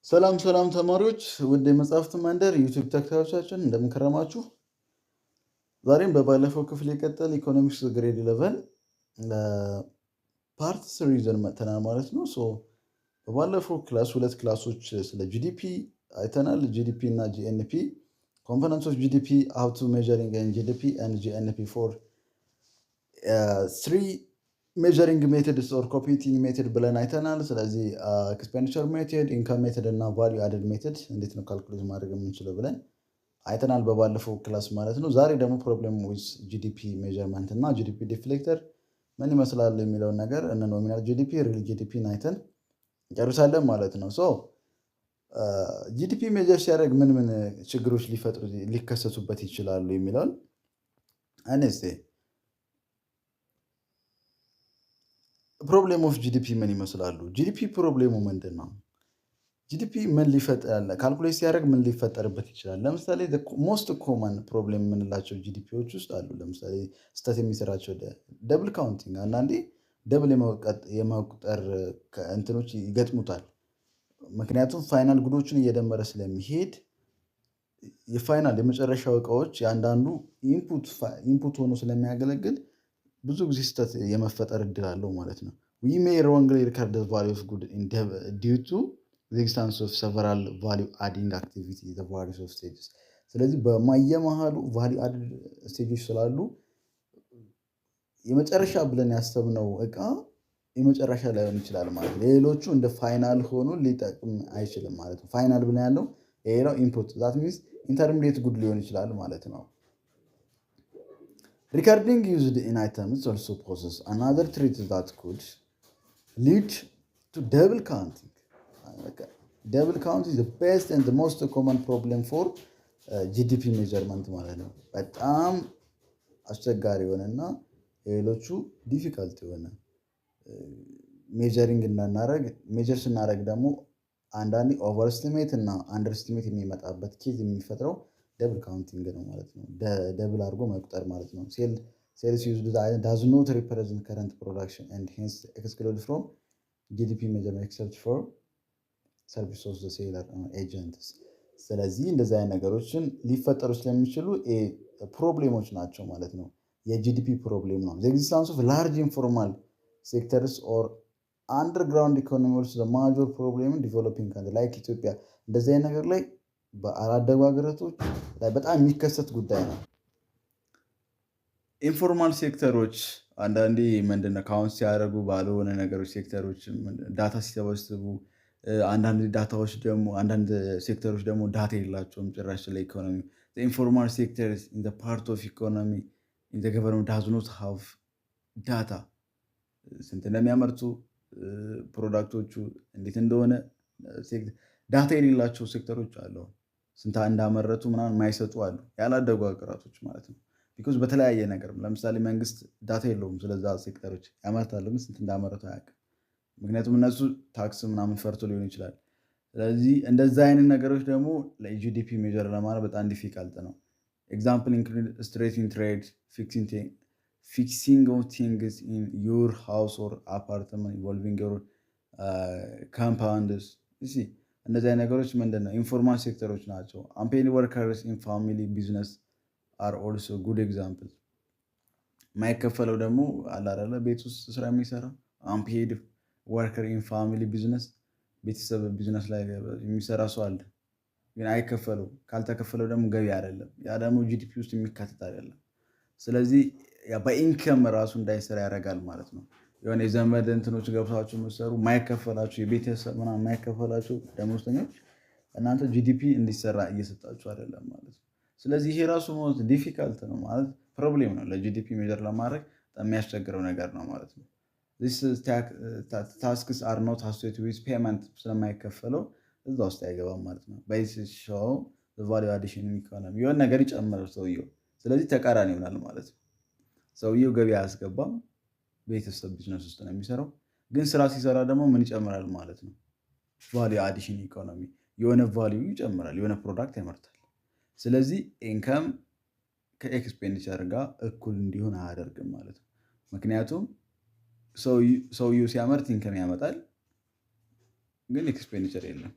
ሰላም ሰላም ተማሪዎች ውድ የመጽሐፍት መንደር ዩቲዩብ ተከታዮቻችን እንደምን ከረማችሁ? ዛሬም በባለፈው ክፍል የቀጠል ኢኮኖሚክስ ግሬድ 11 ፓርት 3 ይዘን መጥተናል ማለት ነው። በባለፈው ክላስ ሁለት ክላሶች ስለ ጂዲፒ አይተናል። ጂዲፒ እና ጂኤንፒ ኮምፖነንትስ ኦፍ ጂዲፒ ሃው ቱ ሜዠሪንግ ጂዲፒ ኤንድ ጂኤንፒ ፎር 3 ሜዠሪንግ ሜቶድስ ኦር ኮምፒውቲንግ ሜቶድ ብለን አይተናል። ስለዚህ ኤክስፔንዲቸር ሜቶድ፣ ኢንካም ሜቶድ እና ቫልዩ አድድ ሜቶድ እንዴት ነው ካልኩሌት ማድረግ የምንችለው ብለን አይተናል በባለፈው ክላስ ማለት ነው። ዛሬ ደግሞ ፕሮብሌም ዊዝ ጂዲፒ ሜዠርመንት እና ጂዲፒ ዲፍሌክተር ምን ይመስላል የሚለውን ነገር እነ ኖሚናል ጂዲፒ ሪል ጂዲፒን አይተን እንጨርሳለን ማለት ነው። ጂዲፒ ሜጀር ሲያደርግ ምን ምን ችግሮች ሊከሰቱበት ይችላሉ የሚለውን አንስቴ ፕሮብሌም ኦፍ ጂዲፒ ምን ይመስላሉ? ጂዲፒ ፕሮብሌሙ ምንድን ነው? ጂዲፒ ምን ሊፈጠር ካልኩሌት ሲያደርግ ምን ሊፈጠርበት ይችላል? ለምሳሌ ሞስት ኮመን ፕሮብሌም የምንላቸው ጂዲፒዎች ውስጥ አሉ። ለምሳሌ ስህተት የሚሰራቸው ደብል ካውንቲንግ፣ አንዳንዴ ደብል የመቁጠር እንትኖች ይገጥሙታል። ምክንያቱም ፋይናል ጉዶችን እየደመረ ስለሚሄድ የፋይናል የመጨረሻው እቃዎች የአንዳንዱ ኢንፑት ሆኖ ስለሚያገለግል ብዙ ጊዜ ስህተት የመፈጠር እድል አለው ማለት ነው። we may wrongly record the value of good due to the existence of several value adding activity the various of stages። ስለዚህ በየመሃሉ value added ስቴጆች ስላሉ የመጨረሻ ብለን ያሰብነው እቃ የመጨረሻ ላይሆን ይችላል ማለት ነው። ሌሎቹ እንደ ፋይናል ሆኖ ሊጠቅም አይችልም ማለት ነው። ፋይናል ብለን ያለው ሌላው ኢንፑት that means intermediate good ሊሆን ይችላል ማለት ነው። Recording used in items also poses another threat that could lead to double counting. Double count is the best and the most common problem for GDP measurement ማለት ነው። በጣም አስቸጋሪ የሆነና ሌሎቹ ዲፊካልት የሆነ ሜጀሪንግ ሜጀር ስናደርግ ደግሞ አንዳንዴ ኦቨር ኤስቲሜት እና አንደር ኤስቲሜት የሚመጣበት ኬዝ የሚፈጥረው ደብል ካውንቲንግ ነው ማለት ነው። ደብል አድርጎ መቁጠር ማለት ነው። ሴልስ ዩዝድ ዳዝ ኖት ሪፕሬዘንት ከረንት ፕሮዳክሽን ኤንድ ሄንስ ኤክስክሉድ ፍሮም ጂዲፒ ሜጀርመንት ኤክሰፕት ፎር ሰርቪስ ኦፍ ዘ ሴለር ኤጀንትስ። ስለዚህ እንደዚህ አይነት ነገሮችን ሊፈጠሩ ስለሚችሉ ፕሮብሌሞች ናቸው ማለት ነው። የጂዲፒ ፕሮብሌም ነው። ዘ ኤግዚስተንስ ኦፍ ላርጅ ኢንፎርማል ሴክተርስ ኦር አንደርግራውንድ ኢኮኖሚዎች ዘ ማጆር ፕሮብሌም ዲቨሎፒንግ ካንትሪ ላይክ ኢትዮጵያ እንደዚህ አይነት ነገር ላይ በአላደጉ ሀገራቶች ላይ በጣም የሚከሰት ጉዳይ ነው። ኢንፎርማል ሴክተሮች አንዳንዴ ምንድነው ካውንት ሲያደርጉ ባልሆነ ነገሮች ሴክተሮች ዳታ ሲሰበስቡ፣ አንዳንድ ዳታዎች ደግሞ አንዳንድ ሴክተሮች ደግሞ ዳታ የላቸውም ጭራሽ ስለ ኢኮኖሚ። ኢንፎርማል ሴክተር ኢን ዘ ፓርት ኦፍ ኢኮኖሚ ኢን ዘ ገቨርንመንት ዳዝ ኖት ሃቭ ዳታ። ስንት እንደሚያመርቱ ፕሮዳክቶቹ እንዴት እንደሆነ ዳታ የሌላቸው ሴክተሮች አሉ። ስንት እንዳመረቱ ምናምን የማይሰጡ አሉ፣ ያላደጉ ሀገራቶች ማለት ነው። ቢኮዝ በተለያየ ነገር ለምሳሌ መንግስት ዳታ የለውም ስለዛ ሴክተሮች፣ ያመርታሉ ግን ስንት እንዳመረቱ አያውቅም። ምክንያቱም እነሱ ታክስ ምናምን ፈርቶ ሊሆን ይችላል። ስለዚህ እንደዛ አይነት ነገሮች ደግሞ ለጂዲፒ ሜጀር ለማድረግ በጣም ዲፊካልት ነው። ኤግዛምፕል ኢንክሉድ ስትሬቲንግ ትሬድ፣ ፊክሲንግ ኦፍ ቲንግስ ኢን ዩር ሃውስ ኦር አፓርትመንት ኢንቮልቪንግ ዩር ካምፓውንድስ። እነዚህ አይነት ነገሮች ምንድነው ኢንፎርማል ሴክተሮች ናቸው። አንፔድ ወርከርስ ኢን ፋሚሊ ቢዝነስ አር ኦልሶ ጉድ ኤግዛምፕል። የማይከፈለው ደግሞ አለ አይደለ ቤት ውስጥ ስራ የሚሰራ አንፔድ ወርከር ኢን ፋሚሊ ቢዝነስ፣ ቤተሰብ ቢዝነስ ላይ የሚሰራ ሰው አለ ግን አይከፈለው። ካልተከፈለው ደግሞ ገቢ አይደለም፣ ያ ደግሞ ጂዲፒ ውስጥ የሚካተት አይደለም። ስለዚህ በኢንከም ራሱ እንዳይሰራ ያደርጋል ማለት ነው። የሆነ የዘመድ እንትኖች ገብታችሁ የምትሰሩ ማይከፈላችሁ፣ የቤተሰብ ምናምን ማይከፈላችሁ ደሞዝተኞች እናንተ ጂዲፒ እንዲሰራ እየሰጣችሁ አይደለም ማለት ነው። ስለዚህ ይሄ ራሱ ማለት ዲፊካልት ነው ማለት ፕሮብሌም ነው። ለጂዲፒ ሜጀር ለማድረግ የሚያስቸግረው ነገር ነው ማለት ነው። ታስክስ አር ኖት አሶሲየትድ ዊዝ ፔመንት ስለማይከፈለው እዛ ውስጥ አይገባም ማለት ነው። በይስሻው ቫልዩ አዲሽን ኢኮኖሚ የሆነ ነገር ይጨምራል ሰውየው፣ ስለዚህ ተቃራኒ ይሆናል ማለት ነው። ሰውየው ገቢ አያስገባም፣ ቤተሰብ ቢዝነስ ውስጥ ነው የሚሰራው። ግን ስራ ሲሰራ ደግሞ ምን ይጨምራል ማለት ነው? ቫልዩ አዲሽን ኢኮኖሚ የሆነ ቫልዩ ይጨምራል፣ የሆነ ፕሮዳክት ያመርታል። ስለዚህ ኢንከም ከኤክስፔንዲቸር ጋር እኩል እንዲሆን አያደርግም ማለት ነው። ምክንያቱም ሰውየው ሲያመርት ኢንከም ያመጣል፣ ግን ኤክስፔንዲቸር የለም።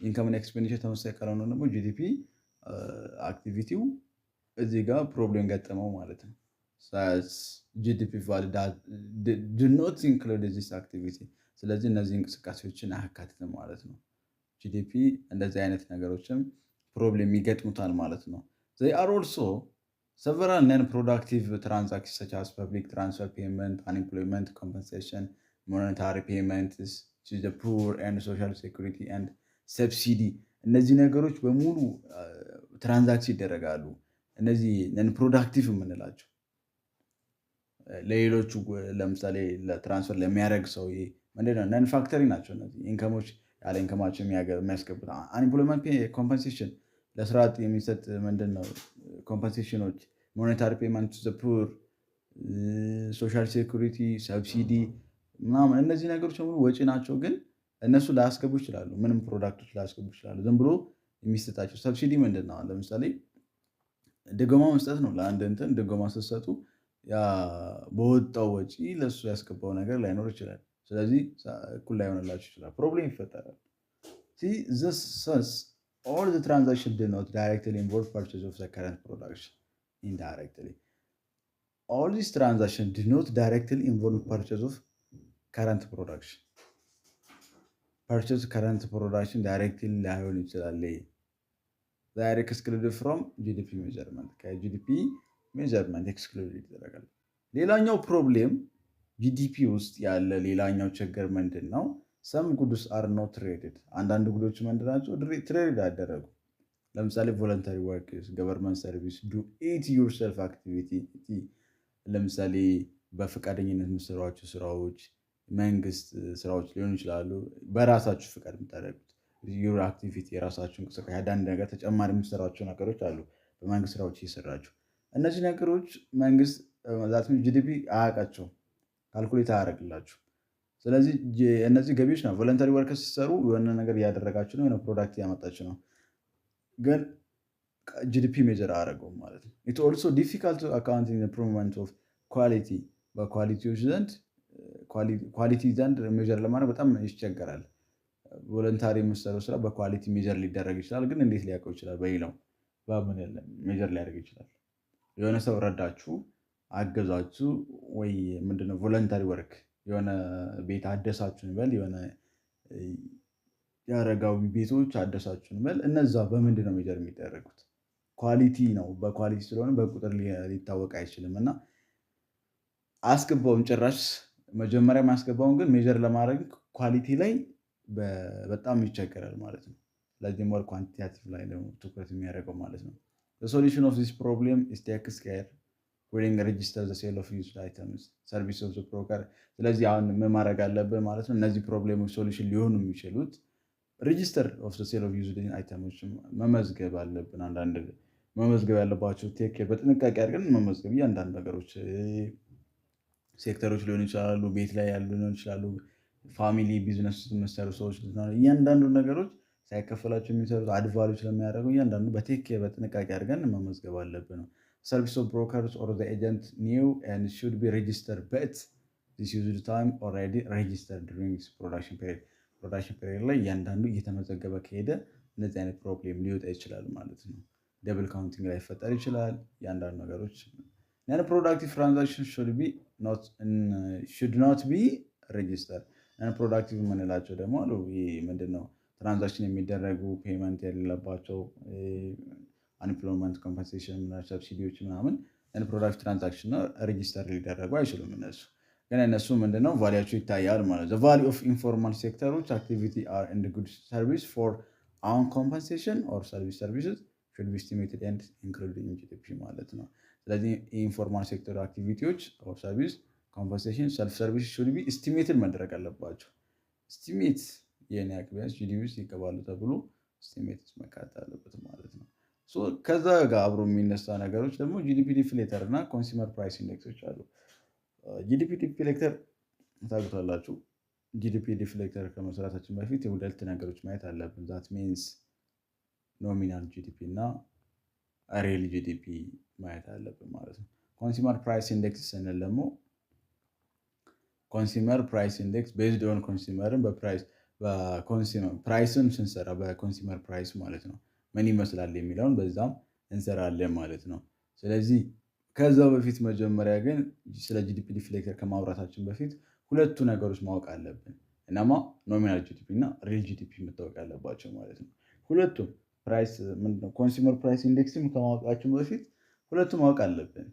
ኢንከም እና ኤክስፔንዲቸር ተመሳሳይ ካልሆነ ደግሞ ጂዲፒ አክቲቪቲው እዚህ ጋር ፕሮብሌም ገጠመው ማለት ነው። ጂዲፒ ዱ ኖት ኢንክሉድ ዚስ አክቲቪቲ። ስለዚህ እነዚህ እንቅስቃሴዎችን አያካትትም ማለት ነው። ጂዲፒ እንደዚህ አይነት ነገሮችም ፕሮብሌም ይገጥሙታል ማለት ነው። they are also several non-productive transactions such as public transfer payment, unemployment compensation, monetary payments to the poor and social security and subsidy። እነዚህ ነገሮች በሙሉ ትራንዛክሽን ይደረጋሉ። እነዚህ ነን ፕሮዳክቲቭ የምንላቸው ለሌሎቹ ለምሳሌ ለትራንስፈር ለሚያደርግ ሰው ምንድነው ነን ፋክተሪ ናቸው። እነዚህ ኢንከሞች ያለ ኢንከማቸው የሚያስገቡት አንኢምፕሎይመንት ኮምፐንሴሽን ለስራ አጥ የሚሰጥ ምንድነው ኮምፐንሴሽኖች፣ ሞኔታሪ ፔመንት ቱ ዘ ፑር፣ ሶሻል ሴኩሪቲ፣ ሰብሲዲ ምናምን እነዚህ ነገሮች በሙሉ ወጪ ናቸው። ግን እነሱ ላያስገቡ ይችላሉ። ምንም ፕሮዳክቶች ላያስገቡ ይችላሉ። ዝም ብሎ የሚሰጣቸው ሰብሲዲ ምንድን ነው? ለምሳሌ ድጎማ መስጠት ነው። ለአንድ እንትን ድጎማ ስትሰጡ ያ በወጣው ወጪ ለሱ ያስገባው ነገር ላይኖር ይችላል። ስለዚህ እኩል ላይሆንላችሁ ይችላል። ፕሮብሌም ይፈጠራል። thus all the transactions do not directly involve purchase of the current production. Indirectly, all these transactions do not directly involve purchase of current production. Purchase current production directly ላይሆን ይችላል። they are excluded from GDP measurement። ከጂዲፒ ሜጀርመንት ኤክስክሉድ ይደረጋል። ሌላኛው ፕሮብሌም ጂዲፒ ውስጥ ያለ ሌላኛው ችግር ምንድን ነው? some goods are not traded። አንዳንድ ጉዶች ምንድን ናቸው? ትሬድ አደረጉ። ለምሳሌ ቮለንተሪ ወርክስ፣ ገቨርንመንት ሰርቪስ፣ ዱ ኢት ዩርሰልፍ አክቲቪቲ። ለምሳሌ በፈቃደኝነት የምትሰሯቸው ስራዎች፣ መንግስት ስራዎች ሊሆኑ ይችላሉ። በራሳችሁ ፍቃድ የምታደርጉት ዩር አክቲቪቲ፣ የራሳችሁ እንቅስቃሴ፣ አንዳንድ ነገር ተጨማሪ የምትሰሯቸው ነገሮች አሉ። በመንግስት ስራዎች እየሰራችሁ እነዚህ ነገሮች መንግስት ጂዲፒ አያውቃቸውም፣ ካልኩሌት አያደርግላችሁ። ስለዚህ እነዚህ ገቢዎች ነው። ቮለንተሪ ወርከር ሲሰሩ የሆነ ነገር እያደረጋችሁ ነው፣ የሆነ ፕሮዳክት እያመጣችሁ ነው፣ ግን ጂዲፒ ሜጀር አያደርገውም ማለት ነው። ኢት ኦልሶ ዲፊካልት አካውንቲንግ ኢምፕሩቭመንት ኦፍ ኳሊቲ። በኳሊቲዎች ዘንድ ኳሊቲ ዘንድ ሜጀር ለማድረግ በጣም ይቸገራል። ቮለንታሪ የምትሰሩ ስራ በኳሊቲ ሜጀር ሊደረግ ይችላል፣ ግን እንዴት ሊያውቀው ይችላል? በሌላው በምን ሜጀር ሊያደርግ ይችላል? የሆነ ሰው ረዳችሁ፣ አገዛችሁ፣ ወይ ምንድነው ቮለንታሪ ወርክ የሆነ ቤት አደሳችሁን በል፣ የሆነ የአረጋዊ ቤቶች አደሳችሁን በል፣ እነዛ በምንድነው ሜጀር የሚደረጉት? ኳሊቲ ነው። በኳሊቲ ስለሆነ በቁጥር ሊታወቅ አይችልም። እና አስገባውም ጭራሽ መጀመሪያ ማስገባውን ግን ሜጀር ለማድረግ ኳሊቲ ላይ በጣም ይቸገራል ማለት ነው። ስለዚህ ሞር ኳንቲታቲቭ ላይ ደግሞ ትኩረት የሚያደርገው ማለት ነው። The solution of this problem is take care wherein register the sale of used items, service of the broker። ስለዚህ አሁን ምን ማድረግ አለብን ማለት ነው? እነዚህ ፕሮብሌሞች ሶሉሽን ሊሆኑ የሚችሉት ሬጂስተር ኦፍ ዘ ሴል ኦፍ ዩዝድ አይተሞች መመዝገብ አለብን። አንዳንድ መመዝገብ ያለባቸው ቴክ በጥንቃቄ አድርገን መመዝገብ፣ እያንዳንዱ ነገሮች ሴክተሮች ሊሆኑ ይችላሉ፣ ቤት ላይ ያሉ ሊሆኑ ይችላሉ፣ ፋሚሊ ቢዝነስ የሚሰሩ ሰዎች እያንዳንዱ ነገሮች ሳይከፈላቸው የሚሰሩት አድቫሉ ስለሚያደርጉ እያንዳንዱ በቴክ በጥንቃቄ አድርገን መመዝገብ አለብን ነው። ሰርቪስ ኦፍ ብሮከርስ ኦር ዘ ኤጀንት ኒው ኤንድ ሹድ ቢ ሬጂስተርድ በት ዚስ ዩዝድ ታይም ኦልሬዲ ሬጂስተርድ ዱሪንግ ፕሮዳክሽን ፔሪድ። ፕሮዳክሽን ፔሪድ ላይ እያንዳንዱ እየተመዘገበ ከሄደ እነዚህ አይነት ፕሮብሌም ሊወጣ ይችላል ማለት ነው። ደብል ካውንቲንግ ላይ ይፈጠር ይችላል። እያንዳንዱ ነገሮች ነን ፕሮዳክቲቭ ትራንዛክሽን ሹድ ኖት ቢ ሬጂስተር። ነን ፕሮዳክቲቭ የምንላቸው ደግሞ አሉ። ምንድነው? ትራንዛክሽን የሚደረጉ ፔመንት የሌለባቸው አንኢምፕሎይመንት ኮምፐንሴሽን፣ ሰብሲዲዎች ምናምን ነን ፕሮዳክቲቭ ትራንዛክሽን ሬጂስተር ሊደረጉ አይችሉም። እነሱ ግን እነሱ ምንድነው ቫሊያቸው ይታያል ማለት ነው። ቫሊ ኦፍ ኢንፎርማል ሴክተሮች አክቲቪቲ አር ኤንድ ጉድ ሰርቪስ ፎር አውን ኮምፐንሴሽን ኦር ሰርቪስስ should be estimated and included in GDP ማለት ነው። ስለዚህ ኢንፎርማል ሴክተር አክቲቪቲዎች ኦር ሰርቪስ ኮምፐንሴሽን ሰልፍ ሰርቪስ should be estimated መደረግ አለባቸው። እስቲሜት የኔ አክቢያስ ጂዲፒ ውስጥ ይገባሉ ተብሎ እስቲሜት መካተት አለበት ማለት ነው። ከዛ ጋር አብሮ የሚነሳ ነገሮች ደግሞ ጂዲፒ ዲፍሌተር እና ኮንሱመር ፕራይስ ኢንዴክሶች አሉ። ጂዲፒ ዲፍሌተር ታውቁታላችሁ። ጂዲፒ ዲፍሌተር ከመስራታችን በፊት የሁለት ነገሮች ማየት አለብን። ዛት ሚንስ ኖሚናል ጂዲፒ እና ሪል ጂዲፒ ማየት አለብን ማለት ነው። ኮንሱመር ፕራይስ ኢንዴክስ ስንል ደግሞ ኮንሱመር ፕራይስ ኢንዴክስ ቤዝድ ኦን ኮንሱመርን በፕራይስ በኮንሱመር ፕራይስን ስንሰራ በኮንሱመር ፕራይስ ማለት ነው ምን ይመስላል የሚለውን በዛም እንሰራለን ማለት ነው። ስለዚህ ከዛ በፊት መጀመሪያ ግን ስለ ጂዲፒ ዲፍሌክተር ከማውራታችን በፊት ሁለቱ ነገሮች ማወቅ አለብን። እናማ ኖሚናል ጂዲፒ እና ሪል ጂዲፒ መታወቅ ያለባቸው ማለት ነው። ሁለቱም ፕራይስ ምንድነው ኮንሱመር ፕራይስ ኢንዴክስም ከማወቃችን በፊት ሁለቱም ማወቅ አለብን።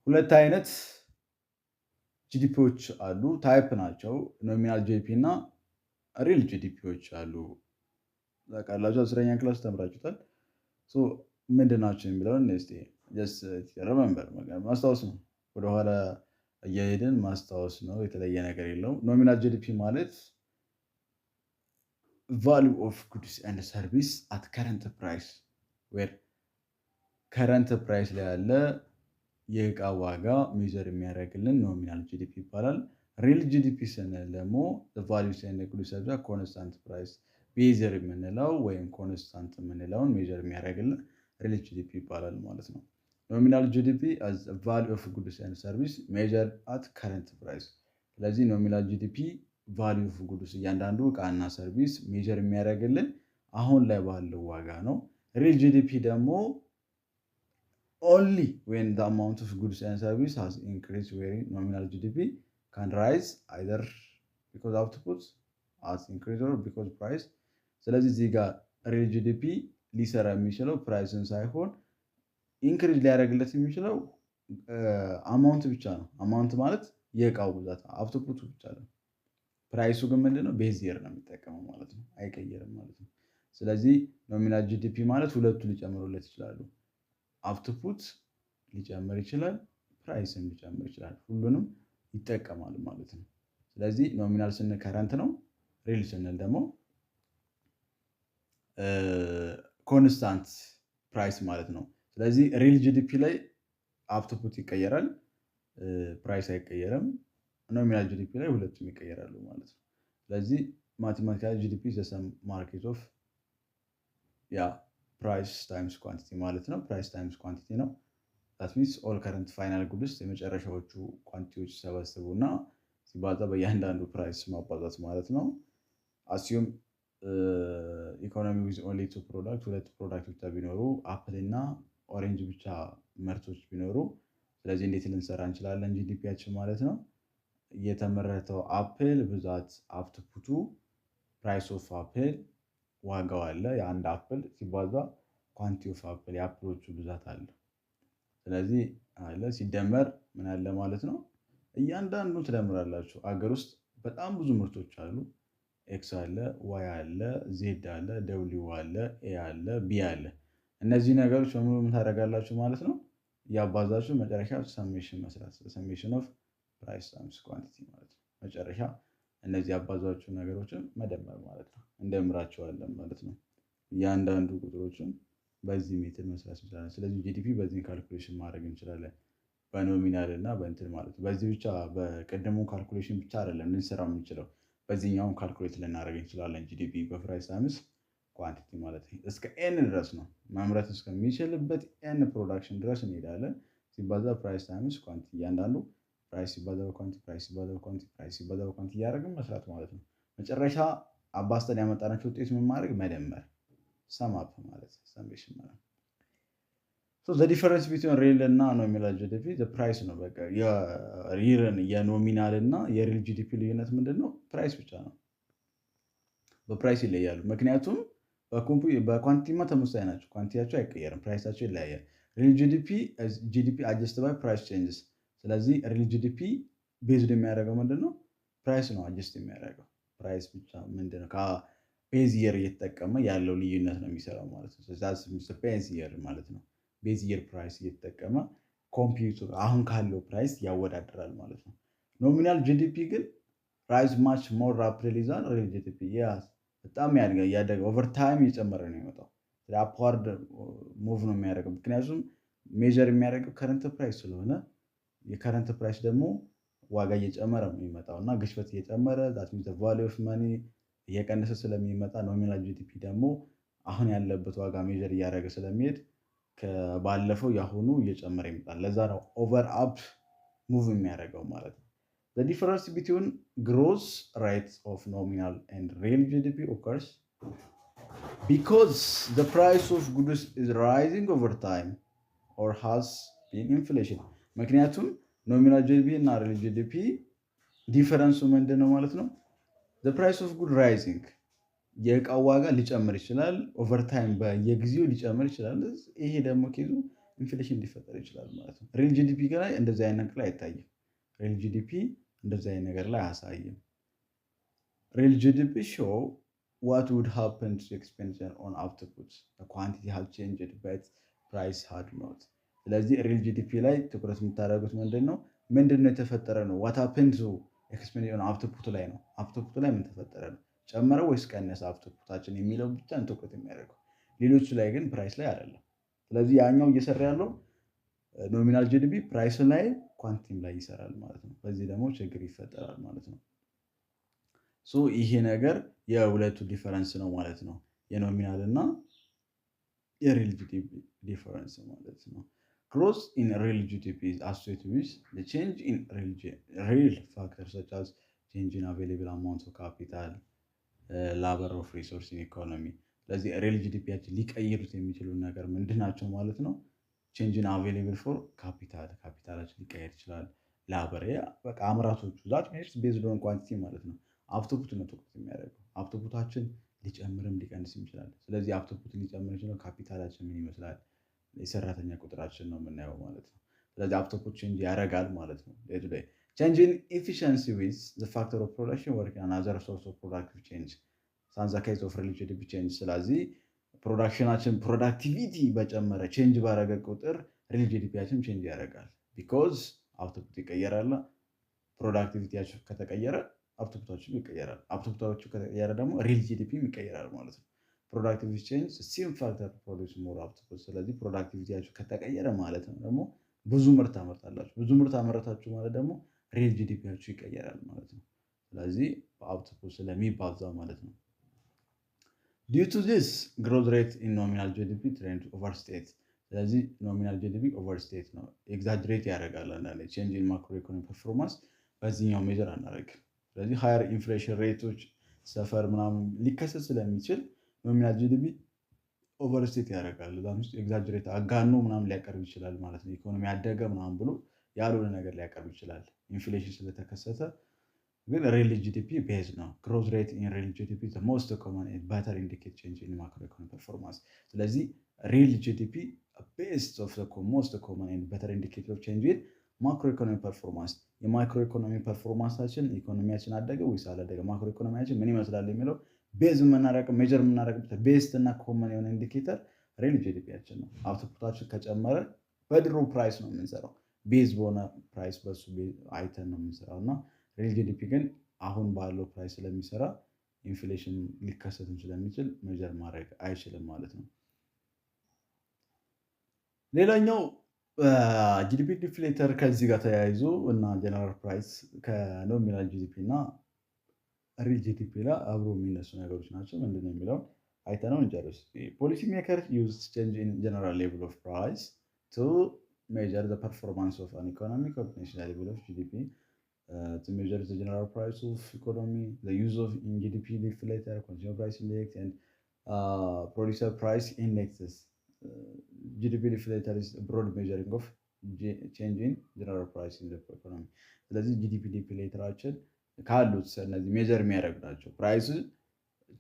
ሁለት አይነት ጂዲፒዎች አሉ፣ ታይፕ ናቸው። ኖሚናል ጂዲፒ እና ሪል ጂዲፒዎች አሉ። ታውቃላችሁ፣ 10ኛ ክላስ ተምራችሁታል። ምንድን ናቸው የሚለውን ረመንበር ማስታወስ ነው። ወደኋላ እየሄድን ማስታወስ ነው። የተለየ ነገር የለውም። ኖሚናል ጂዲፒ ማለት ቫሊዩ ኦፍ ጉድስ ኤንድ ሰርቪስ አት ከረንት ፕራይስ ዌር ከረንት ፕራይስ ላይ ያለ የእቃ ዋጋ ሜዥር የሚያደርግልን ኖሚናል ጂዲፒ ይባላል። ሪል ጂዲፒ ስንል ደግሞ ቫሊዩ ኤንድ ጉድስ ሰርቪስ ኮንስታንት ፕራይስ ቤዘር የምንለው ወይም ኮንስታንት የምንለውን ሜዥር የሚያደርግልን ሪል ጂዲፒ ይባላል ማለት ነው። ኖሚናል ጂዲፒ ቫሊዩ ኦፍ ጉድስ ኤንድ ሰርቪስ ሜዥር አት ከረንት ፕራይስ። ስለዚህ ኖሚናል ጂዲፒ ቫሊዩ ኦፍ ጉድስ እያንዳንዱ እቃና ሰርቪስ ሜዥር የሚያደርግልን አሁን ላይ ባለው ዋጋ ነው። ሪል ጂዲፒ ደግሞ only when the amount of goods and service has increased, wherein nominal GDP can rise either because output has increased or because price። ስለዚህ እዚህ ጋር ሪል ጂዲፒ ሊሰራ የሚችለው ፕራይስን ሳይሆን ኢንክሪዝ ሊያደርግለት የሚችለው አማውንት ብቻ ነው። አማውንት ማለት የእቃው ብዛት አውትፑቱ ብቻ ነው። ፕራይሱ ግን ምንድነው ቤዝ ይር ነው የሚጠቀመው ማለት ነው፣ አይቀየርም ማለት ነው። ስለዚህ ኖሚናል ጂዲፒ ማለት ሁለቱ ሊጨምሩለት ይችላሉ። አውትፑት ሊጨምር ይችላል፣ ፕራይስም ሊጨምር ይችላል። ሁሉንም ይጠቀማል ማለት ነው። ስለዚህ ኖሚናል ስንል ከረንት ነው፣ ሪል ስንል ደግሞ ኮንስታንት ፕራይስ ማለት ነው። ስለዚህ ሪል ጂዲፒ ላይ አውትፑት ይቀየራል፣ ፕራይስ አይቀየርም። ኖሚናል ጂዲፒ ላይ ሁለቱም ይቀየራሉ ማለት ነው። ስለዚህ ማቴማቲካሊ ጂዲፒ ዘሰም ማርኬት ኦፍ ፕራይስ ታይምስ ኳንቲቲ ማለት ነው። ፕራይስ ታይምስ ኳንቲቲ ነው። ዛት ሚንስ ኦል ከረንት ፋይናል ጉድስ የመጨረሻዎቹ ኳንቲቲዎች ሲሰበስቡ እና ሲባዛ በእያንዳንዱ ፕራይስ ማባዛት ማለት ነው። አሲዩም ኢኮኖሚ ዊዝ ኦንሊ ቱ ፕሮዳክት፣ ሁለት ፕሮዳክት ብቻ ቢኖሩ አፕል እና ኦሬንጅ ብቻ ምርቶች ቢኖሩ፣ ስለዚህ እንዴት ልንሰራ እንችላለን ጂዲፒያችን ማለት ነው። የተመረተው አፕል ብዛት አውትፑቱ ፕራይስ ኦፍ አፕል ዋጋው አለ። የአንድ አፕል ሲባዛ ኳንቲ ኦፍ አፕል የአፕሎቹ ብዛት አለ። ስለዚህ አለ ሲደመር ምን አለ ማለት ነው። እያንዳንዱን ትደምራላችሁ። አገር ውስጥ በጣም ብዙ ምርቶች አሉ። ኤክስ አለ፣ ዋይ አለ፣ ዜድ አለ፣ ደብሊው አለ፣ ኤ አለ፣ ቢ አለ። እነዚህ ነገሮች በሙሉ ምን ታደርጋላችሁ ማለት ነው። እያባዛችሁ መጨረሻ ሰሜሽን መስራት፣ ሰሜሽን ኦፍ ፕራይስ ታይምስ ኳንቲቲ ማለት ነው። መጨረሻ እነዚህ ያባዛችሁ ነገሮችን መደመር ማለት ነው። እንደምራቸዋለን ማለት ነው። እያንዳንዱ ቁጥሮችን በዚህ ሜትር መስራት እንችላለን። ስለዚህ ጂዲፒ በዚህ ካልኩሌሽን ማድረግ እንችላለን፣ በኖሚናል እና በእንትን ማለት ነው። በዚህ ብቻ በቀደሙ ካልኩሌሽን ብቻ አይደለም ልንሰራ የምንችለው፣ በዚህኛውን ካልኩሌት ልናደርግ እንችላለን። ጂዲፒ በፕራይስ ታይምስ ኳንቲቲ ማለት ነው። እስከ ኤን ድረስ ነው ማምረት እስከሚችልበት ኤን ፕሮዳክሽን ድረስ እንሄዳለን። ሲባዛ ፕራይስ ታይምስ ኳንቲቲ እያንዳንዱ ፕራይስ ሲባዛ በኳንቲ ፕራይስ ሲባዛ በኳንቲ ፕራይስ ሲባዛ በኳንቲ እያደረግን መስራት ማለት ነው። መጨረሻ አባስተን ያመጣናቸው ውጤት ምን ማድረግ መደመር፣ ሰማፕ ማለት ሰሜሽን ማለት ነው። ዘ ዲፈረንስ ቢትዊን ሪል እና ኖሚናል ጂዲፒ ፕራይስ ነው። በቃ የኖሚናል እና የሪል ጂዲፒ ልዩነት ምንድን ነው? ፕራይስ ብቻ ነው። በፕራይስ ይለያሉ። ምክንያቱም በኳንቲቲማ ተመሳሳይ ናቸው። ኳንቲቲያቸው አይቀየርም፣ ፕራይሳቸው ይለያያል። ሪል ጂዲፒ አጀስት ባይ ፕራይስ ቼንጅስ። ስለዚህ ሪል ጂዲፒ ቤዝድ የሚያደርገው ምንድነው? ፕራይስ ነው አጀስት የሚያደርገው። ፕራይስ ብቻ ምንድነው ከቤዝ ይር እየተጠቀመ ያለው ልዩነት ነው የሚሰራው ማለት ነው። ስለዚህ ቤዝ ይር ማለት ነው። ቤዝ ይር ፕራይስ እየተጠቀመ ኮምፒውተር አሁን ካለው ፕራይስ ያወዳድራል ማለት ነው። ኖሚናል ጂዲፒ ግን ራይዝ ማች ሞር ራፒድሊ ዛን ሪል ጂዲፒ። በጣም ያደገ ኦቨር ታይም እየጨመረ ነው የሚመጣው። አፕዋርድ ሙቭ ነው የሚያደርገው። ምክንያቱም ሜጀር የሚያደርገው ከረንት ፕራይስ ስለሆነ የከረንት ፕራይስ ደግሞ ዋጋ እየጨመረ ነው የሚመጣው እና ግሽበት እየጨመረ ዛት ሚንስ ቫልዩ ኦፍ መኒ እየቀነሰ ስለሚመጣ ኖሚናል ጂዲፒ ደግሞ አሁን ያለበት ዋጋ ሜጀር እያደረገ ስለሚሄድ ከባለፈው የአሁኑ እየጨመረ ይመጣል። ለዛ ነው ኦቨር አፕ ሙቭ የሚያደርገው ማለት ነው። The difference between gross rates of nominal and real GDP occurs because the price of goods is rising over time or has been inflation. ምክንያቱም ኖሚናል ጂዲፒ እና ሪል ጂዲፒ ዲፈረንሱ ምንድን ነው ማለት ነው? the price of good rising የእቃው ዋጋ ሊጨምር ይችላል። ኦቨርታይም በየጊዜው ሊጨምር ይችላል። ይሄ ደግሞ ኬዙ ኢንፍሌሽን ሊፈጠር ይችላል ማለት ነው። ሪል ጂዲፒ ላይ እንደዚህ አይነት ነገር ላይ አይታይም። ሪል ጂዲፒ እንደዚህ አይነት ነገር ላይ አያሳይም። ሪል ጂዲፒ ሾው what would happen to expenditure on output the quantity have changed but price had not። ስለዚህ ሪል ጂዲፒ ላይ ትኩረት የምታደርጉት ምንድን ነው የተፈጠረ ነው። what happened to expenditure on output ላይ ነው። output ላይ ምን ተፈጠረ ነው፣ ጨመረ ወይስ ቀነሰ አውትፑታችን የሚለው ብቻ ትኩረት የሚያደርገው። ሌሎቹ ላይ ግን ፕራይስ ላይ አይደለም። ስለዚህ ያኛው እየሰራ ያለው ኖሚናል ጂዲፒ ፕራይስ ላይ ኳንቲቲም ላይ ይሰራል ማለት ነው። በዚህ ደግሞ ችግር ይፈጠራል ማለት ነው። ሶ ይሄ ነገር የሁለቱ ዲፈረንስ ነው ማለት ነው። የኖሚናል እና የሪል ጂዲፒ ዲፈረንስ ማለት ነው። ግሮዝ ኢን ሪል ጂዲፒ is associated with the change in real factors such as change in available amount of capital, ላበር ኦፍ ሪሶርስ ኢን ኢኮኖሚ። ስለዚህ ሪል ጂዲፒያችን ሊቀይሩት የሚችሉ ነገር ምንድን ናቸው ማለት ነው? ቼንጅን አቬሌብል ፎር ካፒታል፣ ካፒታላችን ሊቀየር ይችላል። ላበር በቃ አምራቾቹ ዛት ሚኒትስ ቤዝድ ኦን ኳንቲቲ ማለት ነው። አውትፑት ነው ትኩረት የሚያደርገው። አውትፑታችን ሊጨምርም ሊቀንስም ይችላል። ስለዚህ አውትፑት ሊጨምር ይችላል። ካፒታላችን ምን ይመስላል? የሰራተኛ ቁጥራችን ነው የምናየው ማለት ነው። ስለዚህ አውትፑት ቼንጅ ያደርጋል ማለት ነው። ዴይ ቱ ዴይ change in efficiency with the factor of production work and other source of productive change sans the case of real GDP change። ስለዚህ ፕሮዳክሽናችን ፕሮዳክቲቪቲ በጨመረ ቼንጅ ባረገ ቁጥር ሪል ጂዲፒያችን ቼንጅ ያደርጋል። ቢኮዝ አውትፑት ይቀየራል። ፕሮዳክቲቪቲያችን ከተቀየረ አውትፑታችን ይቀየራል። አውትፑታችን ከተቀየረ ደግሞ ሪል ጂዲፒም ይቀየራል ማለት ነው። ፕሮዳክቲቪቲ ቼንጅ ሲም ፋክተር ፕሮዲዩስ ሞር አውትፑት። ስለዚህ ፕሮዳክቲቪቲያችን ከተቀየረ ማለት ነው ደግሞ ብዙ ምርት አመርታላችሁ። ብዙ ምርት አመረታችሁ ማለት ደግሞ ሪል ጂዲፒያችሁ ይቀየራል ማለት ነው። ስለዚህ በአውትፑት ስለሚባዛ ማለት ነው። ዲዩ ቱ ዚስ ግሮዝ ሬት ኢን ኖሚናል ጂዲፒ ትሬንድ ኦቨርስቴት። ስለዚህ ኖሚናል ጂዲፒ ኦቨርስቴት ነው፣ ኤግዛጅሬት ያደርጋል። አንዳንዴ ቼንጅ ኢን ማክሮ ኢኮኖሚ ፐርፎርማንስ በዚህኛው ሜጀር አናደርግም። ስለዚህ ሃየር ኢንፍሌሽን ሬቶች ሰፈር ምናምን ሊከሰት ስለሚችል ኖሚናል ጂዲፒ ኦቨርስቴት ያደርጋል። እዛም ውስጥ ኤግዛጅሬት አጋኖ ምናምን ሊያቀርብ ይችላል ማለት ነው። ኢኮኖሚ ያደገ ምናምን ብሎ ያልሆነ ነገር ሊያቀርብ ይችላል ኢንፍሌሽን ስለተከሰተ። ግን ሪል ጂዲፒ ቤዝ ነው። ግሮዝ ሬት ኢን ሪል ጂዲፒ ሞስት ኮመን ኤንድ በተር ኢንዲኬት ቼንጅ ኢን ማክሮ ኢኮኖሚ ፐርፎርማንስ። ስለዚህ ሪል ጂዲፒ ቤስት ኦፍ ሞስት ኮመን ኤንድ በተር ኢንዲኬት ኦፍ ቼንጅ ኢን ማክሮ ኢኮኖሚ ፐርፎርማንስ። የማክሮ ኢኮኖሚ ፐርፎርማንሳችን ኢኮኖሚያችን አደገ ወይስ አላደገ፣ ማክሮ ኢኮኖሚያችን ምን ይመስላል የሚለው ቤዝ የምናደርገው ሜጀር የምናደርግበት ቤስት እና ኮመን የሆነ ኢንዲኬተር ሪል ጂዲፒያችን ነው። አውትፑታችን ከጨመረ በድሮ ፕራይስ ነው የምንሰራው፣ ቤዝ በሆነ ፕራይስ በሱ አይተን ነው የምንሰራው እና ሪል ጂዲፒ ግን አሁን ባለው ፕራይስ ስለሚሰራ ኢንፍሌሽን ሊከሰትም ስለሚችል ሜጀር ማድረግ አይችልም ማለት ነው። ሌላኛው ጂዲፒ ዲፍሌተር ከዚህ ጋር ተያይዞ እና ጀነራል ፕራይስ ከኖሚናል ጂዲፒ እና ሪል ጂዲፒ ላይ አብሮ የሚነሱ ነገሮች ናቸው። ምንድን ነው የሚለው አይተነው እንጨርስ። ፖሊሲ ሜከር ዩዝ ቼንጅ ኢን ጀነራል ሌቭል ኦፍ ፕራይስ ቱ ሜጀር ዘ ፐርፎርማንስ ኦፍ አን ኢኮኖሚ ኮምቢኔሽን ሌቭል ኦፍ ጂዲፒ to measure the general price of economy, the use of in GDP deflator, consumer price index, and producer price indexes. GDP deflator is a broad measuring of change in general price in the economy. ስለዚህ GDP deflatorችን ካሉት እነዚህ ሜጀር የሚያደርጉ ናቸው። ፕራይስ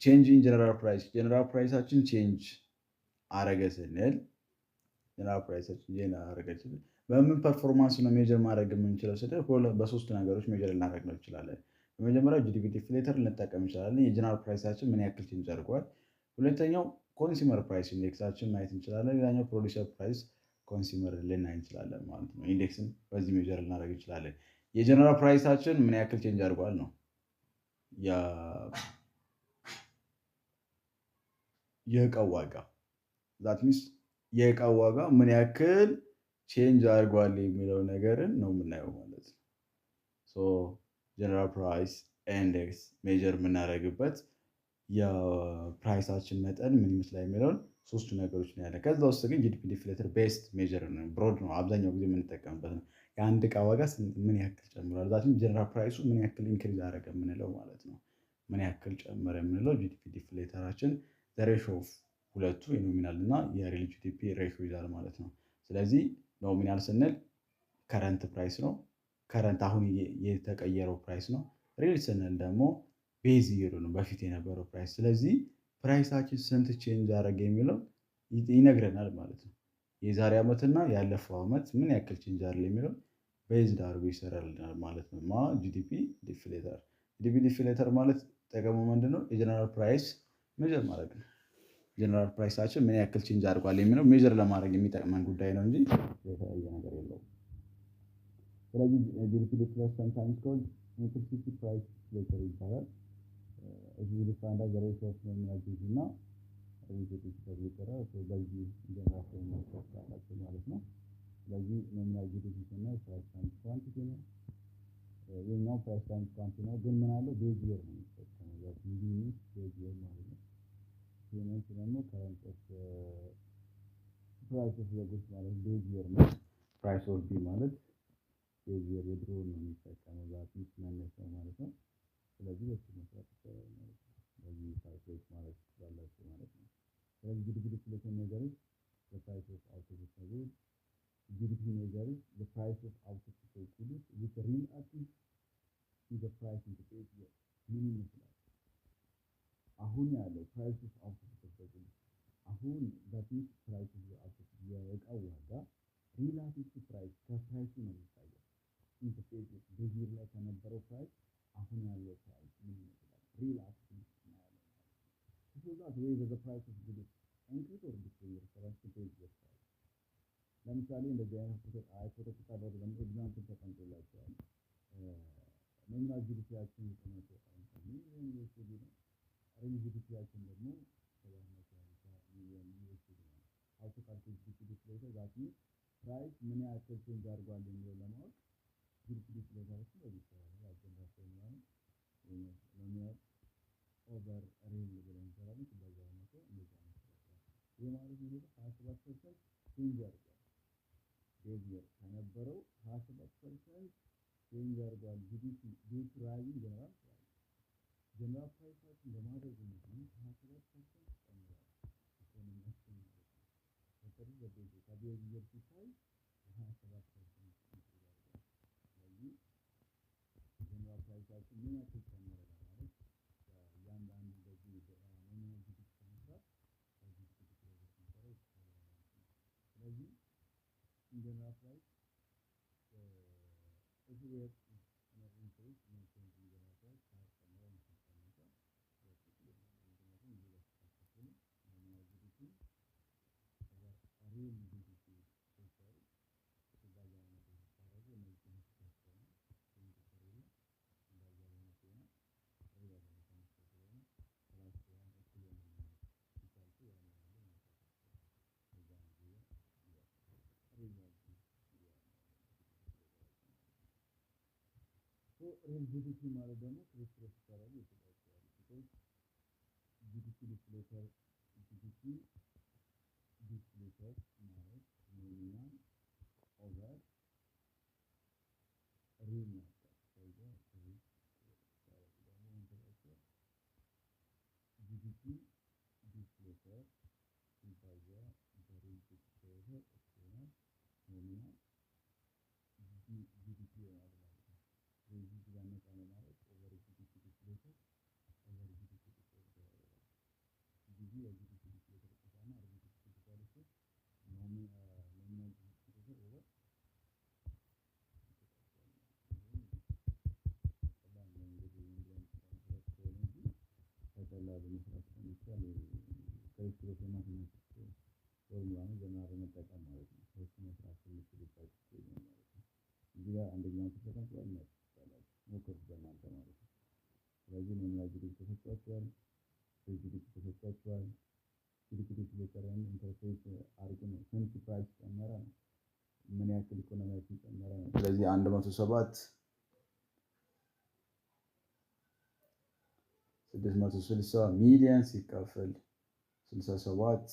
ቼንጅ ኢን ጀነራል ፕራይስ፣ ጀነራል ፕራይሳችን ቼንጅ አረገ ስንል ጀነራል ፕራይሳችን ቼንጅ አረገ ስንል በምን ፐርፎርማንስ ነው ሜጀር ማድረግ የምንችለው ስለ በሶስት ነገሮች ሜጀር ልናደርግ ነው እንችላለን። በመጀመሪያው ጂዲፒ ዲፍሌተር ልንጠቀም እንችላለን። የጀነራል ፕራይሳችን ምን ያክል ቼንጅ አድርጓል። ሁለተኛው ኮንሱመር ፕራይስ ኢንዴክሳችን ማየት እንችላለን። ሌላኛው ፕሮዲውሰር ፕራይስ ኮንሱመር ልናይ እንችላለን ማለት ነው። ኢንዴክስን በዚህ ሜጀር ልናደርግ እንችላለን። የጀነራል ፕራይሳችን ምን ያክል ቼንጅ አድርጓል ነው የእቃው ዋጋ ዛት ሚንስ የእቃው ዋጋ ምን ያክል ቼንጅ አድርጓል የሚለው ነገርን ነው የምናየው ማለት ነው። ሶ ጀነራል ፕራይስ ኢንዴክስ ሜጀር የምናደርግበት የፕራይሳችን መጠን ምን ይመስላል የሚለውን ሶስቱ ነገሮች ነው ያለ። ከዛ ውስጥ ግን ጂዲፒ ዲፍሌተር ቤስት ሜጀር ነው፣ ብሮድ ነው፣ አብዛኛው ጊዜ የምንጠቀምበት ነው። የአንድ እቃ ዋጋ ምን ያክል ጨምሯል፣ ዛትም ጀነራል ፕራይሱ ምን ያክል ኢንክሪዝ አደረገ የምንለው ማለት ነው። ምን ያክል ጨመረ የምንለው ጂዲፒ ዲፍሌተራችን ሬሾ ኦፍ ሁለቱ የኖሚናል እና የሪል ጂዲፒ ሬሾ ይዛል ማለት ነው። ስለዚህ ኖሚናል ስንል ከረንት ፕራይስ ነው፣ ከረንት አሁን የተቀየረው ፕራይስ ነው። ሪል ስንል ደግሞ ቤዝ ይሩ ነው፣ በፊት የነበረው ፕራይስ። ስለዚህ ፕራይሳችን ስንት ቼንጅ አደረገ የሚለው ይነግረናል ማለት ነው። የዛሬ ዓመትና ያለፈው ዓመት ምን ያክል ቼንጅ አደረገ የሚለው ቤዝድ አድርጎ ይሰራልናል ማለት ነው። ጂዲፒ ዲፍሌተር። ጂዲፒ ዲፍሌተር ማለት ጠቀሙ ምንድነው? የጀነራል ፕራይስ ሜጀር ማድረግ ነው። ጀነራል ፕራይሳችን ምን ያክል ቼንጅ አድርጓል የሚለው ሜጀር ለማድረግ የሚጠቅመን ጉዳይ ነው እንጂ የተለያየ ነገር የለውም። ስለዚህ ጂዲፒ ዲፍሌተር ሰምታይምስ ኮልድ ኢምፕሊሲት ፕራይስ ዲፍሌተር ይባላል። እዚህ ዲፋይንድ አዝ ዘ ሬሽዮ ኦፍ ኖሚናል ጂዲፒ እና ሪል ጂዲፒ ተብሎ ይጠራል። በዚህ ጀነራል ማስተካከል ማለት ነው። ስለዚህ ኖሚናል ጂዲፒ ስናይ ፕራይስ ታይምስ ኳንቲቲ ነው። የኛው ፕራይስ ታይምስ ኳንቲቲ ነው፣ ግን ምን አለው ቤዝ ይር ነው የሚጠቀመው። ያ ዩኒት ቤዝ ይር ማለት ነው። ፔመንት ደግሞ ከረንት ኦፍ ፕራይስ ኦፍ ዘ ጉድስ ማለት ቤዝ ይር ነው። ፕራይስ ኦፍ ቢ ማለት ቤዝ ይር የድሮ ነው የሚጠቀመው፣ ዛት ሚስ መነሻው ማለት ነው። ስለዚህ በሱ መስራት ይቻላል ማለት ነው። ስለዚህ ካልኩሌት ማለት ትችላላችሁ ማለት ነው። ስለዚህ ጂዲፒ ዲፍሌሽን ሜጀር ኢዝ ዘ ፕራይስ ኦፍ አውትፑት ኦፍ ጉድስ። ጂዲፒ ሜጀር ኢዝ ዘ ፕራይስ ኦፍ አውትፑት ኦፍ ጉድስ ዊዝ ሪሌቲቭ ቱ ዘ ፕራይስ ኢን ዘ ፕሪቪየስ ይር። ምን ይመስላል? አሁን ያለው ፕራይስ ኦፍ አውትፑት ኦፍ ጉድስ አሁን በፊት ፕራይስ ኦፍ አውትፑት የእቃው ዋጋ ሪላቲቭ ቱ ፕራይስ ከፕራይሱ ነው የሚታየው። ኢን ዘ ፕሪቪየስ በዚህ ይር ላይ ከነበረው ፕራይስ አሁን ያለው ፕራይስ ምን ይመስላል? ሪላቲቭ ነው ያለው ማለት ነው። So that way the price of goods increase or decrease reference to previous price። ለምሳሌ እንደዚህ አይነት ፎቶ ተቀረበ ደግሞ ኤግዛምፕል ተቀምጦላቸዋል። ኖሚናል ጂዲፒያችን የተመሰ ሚሊዮን ዩኤስዲ ነው። ሪል ጂዲፒያችን ደግሞ 750 ሚሊዮን ዩኤስዲ ነው። how to calculate ጂዲፒ ዲፍሌተር that means ፕራይስ ምን ያክል ቼንጅ አድርጓል የሚለው ለማወቅ ጂዲፒ ዲፍሌተሮችን በዚህ ይሰራል። ያጀምራቸው ነው ኖሚናል ኦቨር ሪል ብለን እንሰራለን። በዛ አይነት እንደዛ ነው። ይሄ ማለት ነው 27% ቼንጅ አድርጓል። ቤዝ ይር ከነበረው 27% ቼንጅ አድርጓል ጂዲፒ ዲው ቱ ራይዚንግ ጀነራል ፕራይስ። ጀነራል ፕራይሳችን በማድረጉ ምክንያት 27% ጨምሯል ኢኮኖሚያችን ማለት ነው። በተለይ በቤዝ ከቤዝ ይር ሲታይ 27% ኢንክሪዝ አድርጓል። ስለዚህ ጀነራል ፕራይሳችን ምን ያክል ጨመረ ለማለት እያንዳንዱ እንደዚህ ኖሚናል ጂዲፒ ከመስራት በዚህ ጂዲፒ መስራት ይቻላል ማለት ነው። ስለዚህ ጀነራል ፕራይስ everywhere is increase no change in general price ከጨመረ ከቀነሰ በጥቅል ምክንያቱም እየተስተካከለ ኖሚናል ጂዲፒ ሪል ጂዲፒ ሲሰሩ ሲባዛ አይነት ሲታረጉ እነዚህ ተመሳሳይ ነው። ሲንተፈሩ ሲባዛ አይነት ነው። ሪል ተመሳሳይ ስለሆነ ፕራይስ ያን እኩል ነው ሲታልኩ ያን ያለው መሳሳት እዛ ነው ሪል ሪል ጂዲፒ ማለት ደግሞ ክሪስፕሬስ ይሰራሉ ይችላል። ቢኮዝ ጂዲፒ ዲፍሌተር ጂዲፒ ዲፍሌተር ማለት ኖሚናል ኦቨር ሪል ነበር። ከዛ ሪል ደግሞ ኢንተራክሽን ጂዲፒ ዲፍሌተር ሲባዛ በሪል ዲፍሌተር እኩል ኖሚናል ጂዲፒ ይሆናል ማለት ነው። በዚህ ሲባነሳ ነው ማለት ኦቨር ጂዲፒ ዲፍሌተር ኦቨር ጂዲፒ ዲፍሌተር ጂዲፒ የጂዲፒ ዲፍሌተር ተሳና ሪል ጂዲፒ ዲፍሌተር ኖሚናል ጂዲፒ ዲፍሌተር ኦቨር በቀላሉ መስራት ስለሚቻል ካልኩሌሽን ማትማቲክስ ፎርሙላውን ገና በመጠቀም ማለት ነው ሶስት መስራት የምትችሉበት ነው ማለት ነው። እዚህ ጋር አንደኛው ተሰጥቷል ማለት ይቻላል ሞክሩት በእናንተ ማለት ነው። ስለዚህ ኖሚናል ጂዲፒ ተሰጥቷል፣ ሪል ጂዲፒ ተሰጥቷል። ጂዲፒ ዲፍሌተርን ኢንተርፕሬት አድርጉ ነው። ስንት ፕራይስ ጨመረ ነው፣ ምን ያክል ኢኮኖሚያችን ጨመረ ነው። ስለዚህ 107 660 ሚሊዮን ሲካፈል 67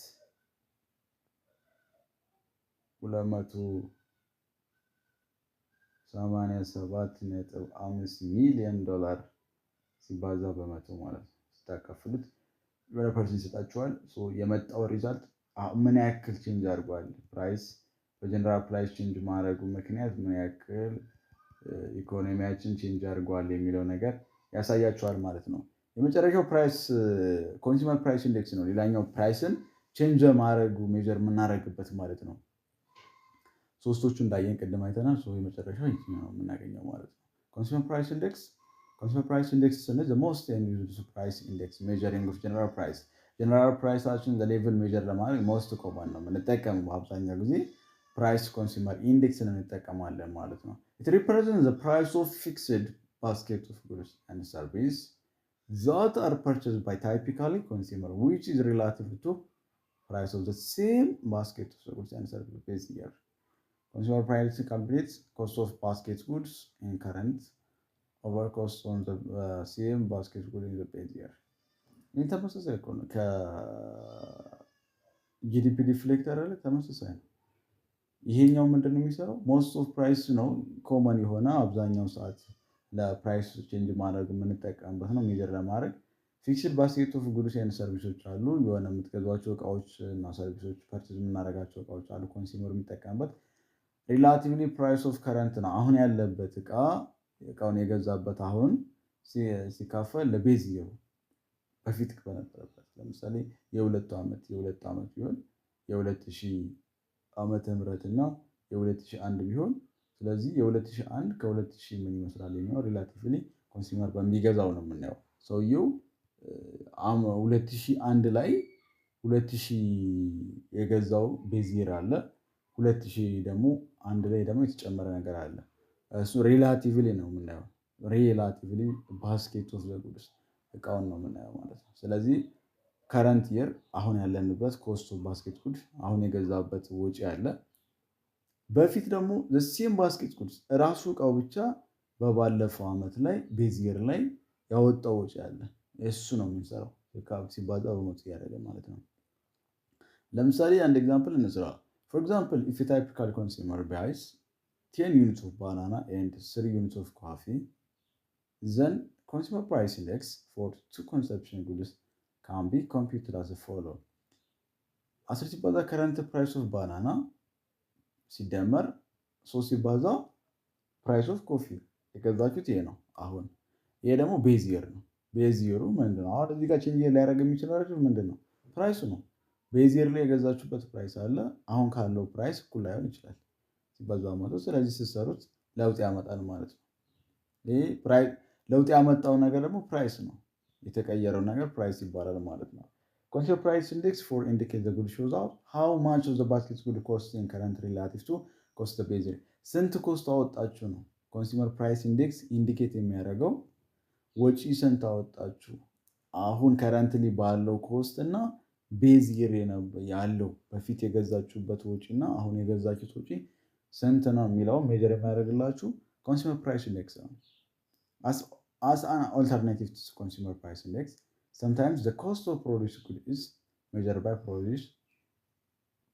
$287.5 ሚሊዮን ሲባዛ በመቶ ማለት ነው ስታካፍሉት የሆነ ፐርሰንት ይሰጣችኋል። የመጣው ሪዛልት ምን ያክል ቼንጅ አድርጓል ፕራይስ በጀነራል ፕራይስ ቼንጅ ማድረጉ ምክንያት ምን ያክል ኢኮኖሚያችን ቼንጅ አድርጓል የሚለው ነገር ያሳያችኋል ማለት ነው። የመጨረሻው ፕራይስ ኮንሱመር ፕራይስ ኢንዴክስ ነው። ሌላኛው ፕራይስን ቼንጅ ማድረጉ ሜጀር የምናደርግበት ማለት ነው። ሶስቶቹ እንዳየን ቅድም አይተናል። የመጨረሻው የትኛው ነው የምናገኘው ማለት ነው። ኮንሱመር ፕራይስ ኢንዴክስ ስንል the most used price index measuring of general price ጀነራል ፕራይሳችን ሌቭል ሜጀር ለማድረግ ሞስት ኮመን ነው የምንጠቀመው በአብዛኛው ጊዜ ፕራይስ ኮንሱመር ኢንዴክስን እንጠቀማለን ማለት ነው። it represents the price of fixed basket of goods and services that are purchased by typically consumer which is relative to price of the same basket of goods and services based year. Consumer price calculates cost of basket goods in current over cost on the same basket goods in the past year. ይህ ተመሳሳይ እኮ ነው ከጂዲፒ ዲፍሌክተር ላይ ተመሳሳይ ነው። ይሄኛው ምንድነው የሚሰራው ሞስት ኦፍ ፕራይስ ነው ኮመን የሆነ አብዛኛው ሰዓት ለፕራይስ ቼንጅ ማድረግ የምንጠቀምበት ነው ሜጀር ለማድረግ። ፊክስድ ባስኬት ኦፍ ጉድስ ኤንድ ሰርቪሶች አሉ የሆነ የምትገዟቸው እቃዎች እና ሰርቪሶች ፐርቼዝ የምናደርጋቸው እቃዎች አሉ ኮንሱመር የሚጠቀምበት። ሪላቲቭሊ ፕራይስ ኦፍ ከረንት ነው አሁን ያለበት እቃውን የገዛበት አሁን ሲካፈል ለቤዝ ይው በፊት በነበረበት ለምሳሌ የሁለት ዓመት ቢሆን የ2000 ዓመተ ምህረት እና የ2001 ቢሆን ስለዚህ የ2001 ከ2000 ምን ይመስላል የሚለው ሪላቲቭሊ ኮንሱመር በሚገዛው ነው የምናየው። ሰውየው 2001 ላይ 2000 የገዛው ቤዝ ይር አለ 2000 ደግሞ አንድ ላይ ደግሞ የተጨመረ ነገር አለ እሱ ሪላቲቭሊ ነው የምናየው። ሪላቲቭሊ ባስኬት ኦፍ ዘ ጉድስ እቃውን ነው የምናየው ማለት ነው። ስለዚህ ከረንት ይር አሁን ያለንበት ኮስት ኦፍ ባስኬት ጉድ አሁን የገዛበት ወጪ አለ። በፊት ደግሞ ሴም ባስኬት ጉድ ራሱ እቃው ብቻ በባለፈው ዓመት ላይ ቤዝ ይር ላይ ያወጣው ወጪ አለ እሱ ነው የምንሰራው ሲባዛ በመቶ ያደረገ ማለት ነው። ለምሳሌ አንድ ኤግዛምፕል እንስራ። ፎር ኤግዛምፕል ኢፍ ኤ ታይፒካል ኮንሱመር buys 10 units of banana and 3 units of coffee, then consumer price index for two consumption goods can be computed as follows. 10 ሲባዛ current price of banana ሲደመር 3 ሲባዛ price of coffee የገዛችሁት ይሄ ነው። አሁን ይሄ ደግሞ ቤዝ ይር ነው። ቤዝ ይሩ ምንድነው? አሁን እዚህ ጋር ቼንጅ ሊያደርግ የሚችለው ምንድነው? ፕራይሱ ነው። ቤዝ ይር ላይ የገዛችሁበት ፕራይስ አለ አሁን ካለው ፕራይስ እኩል ላይሆን ይችላል ሲባዛ በመቶ። ስለዚህ ስትሰሩት ለውጥ ያመጣል ማለት ነው። ይሄ ለውጥ ያመጣው ነገር ደግሞ ፕራይስ ነው። የተቀየረው ነገር ፕራይስ ይባላል ማለት ነው። Consumer price index for indicate the good shows out how much of the basket good cost in current relative to cost the base year. ስንት ኮስት አወጣችሁ ነው ኮንሱመር ፕራይስ ኢንዴክስ ኢንዲኬት የሚያደርገው ወጪ ስንት አወጣችሁ አሁን ከረንትሊ ባለው ኮስት እና ቤዝ ይር ያለው በፊት የገዛችሁበት ወጪ እና አሁን የገዛችሁት ወጪ ስንት ነው የሚለው ሜጀር የሚያደርግላችሁ ኮንሱመር ፕራይስ ኢንዴክስ ነው። As an alternative to consumer price index, sometimes the cost of produced goods is measured by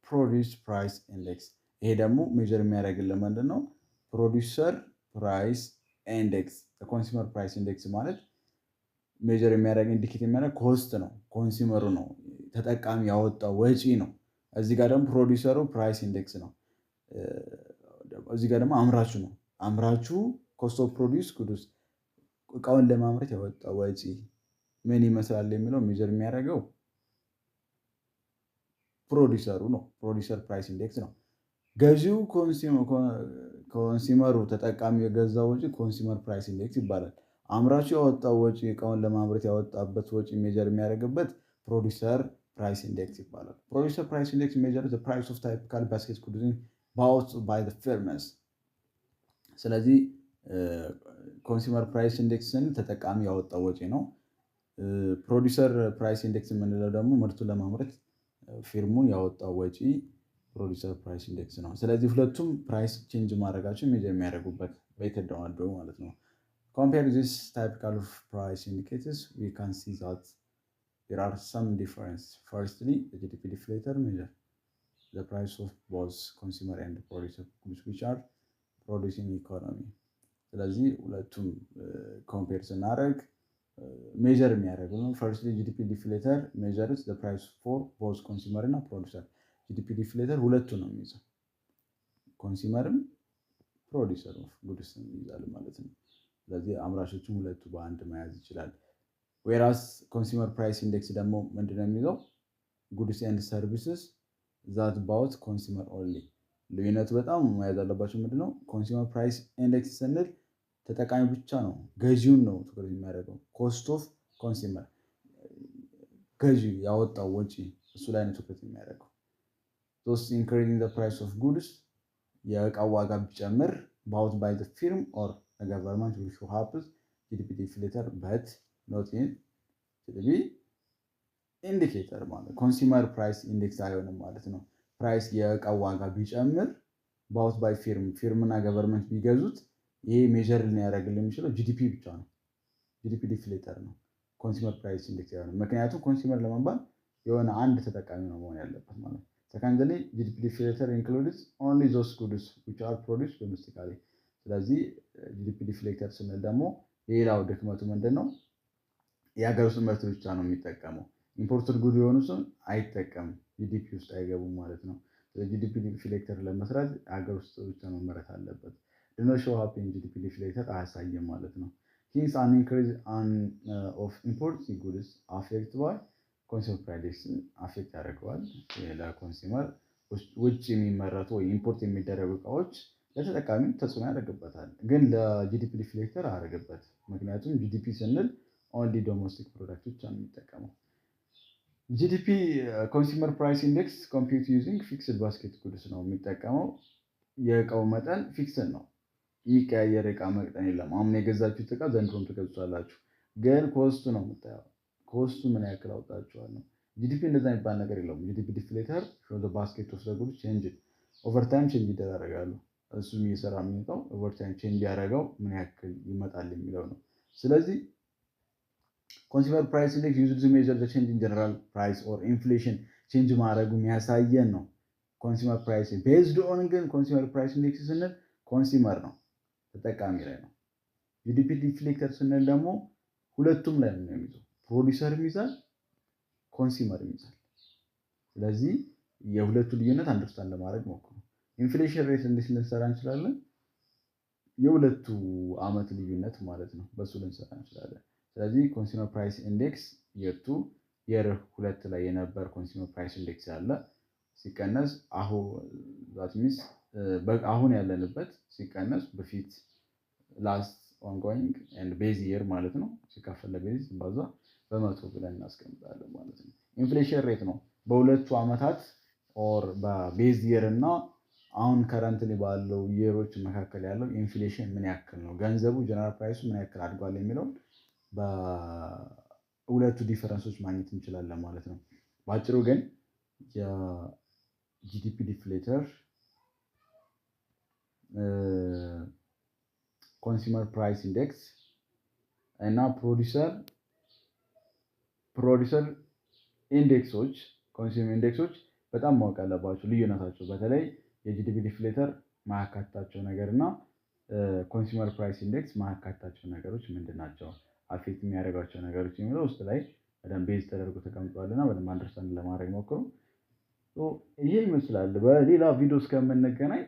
produce price index. ይሄ ደግሞ ሜጀር የሚያደርግልን ምንድን ነው? ፕሮዲውሰር ፕራይስ ኢንዴክስ ኮንሱመር ፕራይስ ኢንዴክስ ማለት ሜጀር የሚያደርግ ኢንዲኬት የሚያደርግ ኮስት ነው። ኮንሱመሩ ነው ተጠቃሚ ያወጣው ወጪ ነው። እዚህ ጋር ደግሞ ፕሮዲውሰሩ ፕራይስ ኢንዴክስ ነው። እዚህ ጋር ደግሞ አምራቹ ነው። አምራቹ ኮስት ኦፍ ፕሮዲውስ ጉድስ እቃውን ለማምረት ያወጣው ወጪ ምን ይመስላል የሚለው ሜጀር የሚያደርገው ፕሮዲውሰሩ ነው። ፕሮዲውሰር ፕራይስ ኢንዴክስ ነው። ገዢው ኮንሱመሩ ተጠቃሚ የገዛው ወጪ ኮንሱመር ፕራይስ ኢንዴክስ ይባላል። አምራቹ ያወጣው ወጪ እቃውን ለማምረት ያወጣበት ወጪ ሜጀር የሚያደርግበት ፕሮዲውሰር ፕራይስ ኢንዴክስ ይባላል። ፕሮዲውሰር ፕራይስ ኢንዴክስ ሜጀር the price of typical basket goods bought by the firms። ስለዚህ ኮንሱመር ፕራይስ ኢንዴክስን ተጠቃሚ ያወጣው ወጪ ነው። ፕሮዲውሰር ፕራይስ ኢንዴክስ የምንለው ደግሞ ምርቱን ለማምረት ፊርሙን ያወጣው ወጪ ፕሮዲውሰር ፕራይስ ኢንዴክስ ነው። ስለዚህ ሁለቱም ፕራይስ ቼንጅ ማድረጋቸው ሜጀር የሚያደርጉበት በተደዋወሉ ማለት ነው። Compare this typical of price indicators, we can see that there are some difference. Firstly, the GDP deflator measure. the price of both consumer and producer goods which are producing economy። ስለዚህ ሁለቱም ኮምፔር ስናደርግ ሜጀር የሚያደርገው ነው። ፈርስትሊ ጂዲፒ ዲፍሌተር ሜጀርስ the price for both consumer እና producer። ጂዲፒ ዲፍሌተር ሁለቱ ነው የሚይዘው፣ ኮንሱመርም ፕሮዲሰር ኦፍ ጉድስ ይይዛል ማለት ነው። ስለዚህ አምራቾቹም ሁለቱ በአንድ መያዝ ይችላል። ዌራስ ኮንሱመር ፕራይስ ኢንዴክስ ደግሞ ምንድነው የሚለው ጉድስ ኤንድ ሰርቪስስ ዛት ባውት ኮንሱመር ኦንሊ። ልዩነቱ በጣም መያዝ አለባቸው። ምንድነው ኮንሱመር ፕራይስ ኢንዴክስ ስንል ተጠቃሚ ብቻ ነው፣ ገዢውን ነው ትኩረት የሚያደርገው። ኮስት ኦፍ ኮንሱመር ገዢ ያወጣው ወጪ እሱ ላይ ነው ትኩረት የሚያደርገው። ሶስ ኢንክሪዚንግ ዘ ፕራይስ ኦፍ ጉድስ የእቃው ዋጋ ቢጨምር ባውት ባይ ዘ ፊርም ኦር ገቨርንመንት ዊች ሃፕስ ጂዲፒ ዲፍሌተር በት ኖት ኢን ጂዲፒ ኢንዲኬተር ማለት ኮንሱመር ፕራይስ ኢንዴክስ አይሆንም ማለት ነው። ፕራይስ የእቃው ዋጋ ቢጨምር ባውት ባይ ፊርም እና ገቨርንመንት ቢገዙት ይሄ ሜጀር ሊያደርግልን የሚችለው ጂዲፒ ብቻ ነው። ጂዲፒ ዲፍሌተር ነው፣ ኮንሱመር ፕራይስ ኢንዴክስ አይሆንም። ምክንያቱም ኮንሱመር ለመባል የሆነ አንድ ተጠቃሚ ነው መሆን ያለበት ማለት ነው። ሰከንድሊ ጂዲፒ ዲፍሌተር ኢንክሉድስ ኦንሊ ዞስ ጉድስ ዊች አር ፕሮዲውስድ ዶሜስቲካሊ። ስለዚህ ጂዲፒ ዲፍሌተር ስንል ደግሞ ሌላው ድክመቱ ምንድነው የሀገር ውስጥ ምርት ብቻ ነው የሚጠቀመው። ኢምፖርትድ ጉድ የሆኑትን አይጠቀምም፣ ጂዲፒ ውስጥ አይገቡም ማለት ነው። ጂዲፒ ዲፍሌተር ለመስራት ሀገር ውስጥ ብቻ መመረት አለበት። ዶኖ ሾው አፕ ኢን ጂዲፒ ዲፍሌተር አያሳየም ማለት ነው። ሂንስ አን ኢንክሪዝ ኦፍ ኢምፖርትድ ጉድስ አፌክት ባይ ኮንሱመር ፕራይስ አፌክት ያደርገዋል። ለኮንሱመር ውጭ የሚመረቱ ወይ ኢምፖርት የሚደረጉ እቃዎች ለተጠቃሚ ተጽዕኖ ያደርግበታል፣ ግን ለጂዲፒ ዲፍሌተር አያደርግበት። ምክንያቱም ጂዲፒ ስንል ኦንሊ ዶሜስቲክ ፕሮዳክት ብቻ ነው የሚጠቀመው። ጂዲፒ ኮንሱመር ፕራይስ ኢንዴክስ ኮምፒውት ዩዚንግ ፊክስድ ባስኬት ጉድስ ነው የሚጠቀመው። የእቃው መጠን ፊክስድ ነው፣ የሚቀያየር እቃ መጠን የለም። አሁን የገዛችሁት እቃ ዘንድሮም ትገዙታላችሁ፣ ግን ኮስቱ ነው የምታየው። ኮስቱ ምን ያክል አውጣችኋል ነው። ጂዲፒ እንደዛ የሚባል ነገር የለውም። ጂዲፒ ዲፍሌተር ሾው ዘ ባስኬት ኦፍ ዘ ጉድስ ቼንጅ ኦቨር ታይም ቼንጅ ይደራረጋሉ። እሱም እየሰራ የሚመጣው ኦቨር ታይም ቼንጅ ያደረገው ምን ያክል ይመጣል የሚለው ነው። ስለዚህ ኮንሱመር ፕራይስ ኢንዴክስ ዩዝድ ቱ ሜዠር ዘ ቼንጅ ኢን ጀነራል ፕራይስ ኦር ኢንፍሌሽን ቼንጅ ማድረጉ የሚያሳየን ነው። ኮንሱመር ፕራይስ ቤዝድ ኦን ግን ኮንሱመር ፕራይስ ኢንዴክስ ስንል ኮንሱመር ነው፣ ተጠቃሚ ላይ ነው። ጂዲፒ ዲፍሌተር ስንል ደግሞ ሁለቱም ላይ ነው የሚይዘው፣ ፕሮዲውሰር ይይዛል፣ ኮንሱመር ይይዛል። ስለዚህ የሁለቱ ልዩነት አንደርስታንድ ለማድረግ ሞክሩ። ኢንፍሌሽን ሬት እንዴት ልንሰራ እንችላለን? የሁለቱ ዓመት ልዩነት ማለት ነው፣ በሱ ልንሰራ እንችላለን። ስለዚህ ኮንሱመር ፕራይስ ኢንዴክስ የር ሁለት ላይ የነበር ኮንሱመር ፕራይስ ኢንዴክስ ያለ ሲቀነስ አሁን ያለንበት ሲቀነስ በፊት ላስት ኦንጎይንግ ኤንድ ቤዝ ይር ማለት ነው ሲካፈል ለቤዝ ባዛ በመቶ ብለን እናስቀምጣለን ማለት ነው። ኢንፍሌሽን ሬት ነው በሁለቱ ዓመታት ኦር በቤዝ ይር እና አሁን ከረንትሊ ባለው ይሮች መካከል ያለው ኢንፍሌሽን ምን ያክል ነው፣ ገንዘቡ ጀነራል ፕራይሱ ምን ያክል አድጓል የሚለው በሁለቱ ዲፈረንሶች ማግኘት እንችላለን ማለት ነው። በአጭሩ ግን የጂዲፒ ዲፍሌተር ኮንሱመር ፕራይስ ኢንዴክስ እና ፕሮዲውሰር ኢንዴክሶች ኮንሱመር ኢንዴክሶች በጣም ማወቅ አለባቸው ልዩነታቸው። በተለይ የጂዲፒ ዲፍሌተር ማያካትታቸው ነገር እና ኮንሱመር ፕራይስ ኢንዴክስ ማያካትታቸው ነገሮች ምንድን ናቸው፣ አፌክት የሚያደርጋቸው ነገሮች የሚለው ውስጥ ላይ በደንብ ቤዝ ተደርጎ ተቀምጧልና በደንብ አንደርስታንድ ለማድረግ ሞክሩ። ይሄ ይመስላል። በሌላ ቪዲዮ እስከምንገናኝ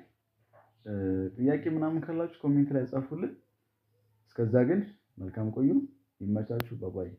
ጥያቄ ምናምን ካላችሁ ኮሜንት ላይ ጻፉልን። እስከዛ ግን መልካም ቆዩ፣ ይመቻችሁ። ባባይ